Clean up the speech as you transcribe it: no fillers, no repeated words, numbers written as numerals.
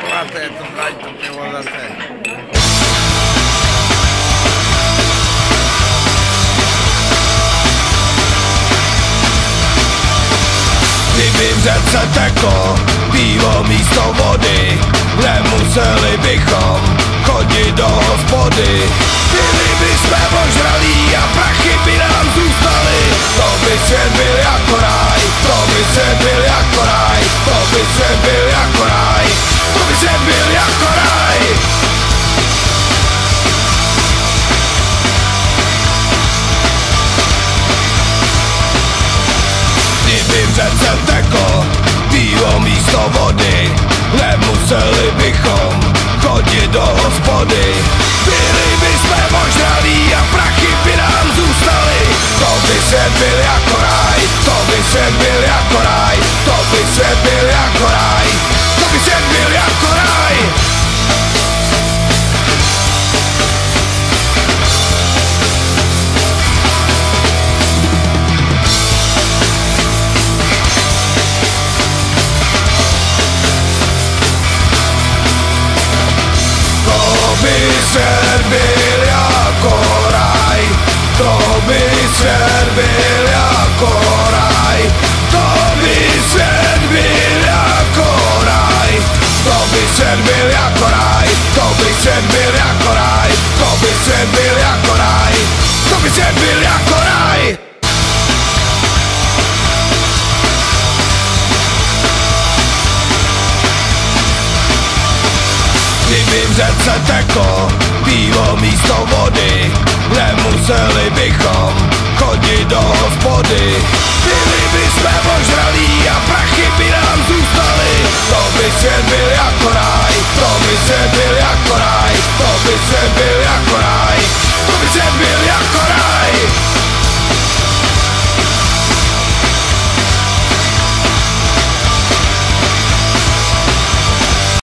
Voláte, to brať, to pivo zase. Kdyby v řece teklo pivo místo vody, nemuseli bychom chodit do hospody. Byli bychom ožralí a prachy by nám zůstaly. To by svět byl jako ráj, to by svět byl jako ráj, to by svět byl jako ráj, to by svět byl jako ráj. Kdyby v řece teklo pivo místo vody, nemuseli bychom chodit do hospody. Byli bychom ožralí a prachy by nám zůstaly. To by svět byl jako ráj, to by svět byl jako ráj, to by svět byl jako ráj, to by svět byl jako ráj. To by svět byl jako ráj, to by svět byl jako ráj, to by svět byl jako ráj, to by svět byl jako ráj, to by svět byl jako ráj, to by svět byl jako ráj, to by svět byl jako ráj. Kdyby v řece teklo pivo místo vody, nemuseli bychom chodit do hospody. Byli bychom ožralí a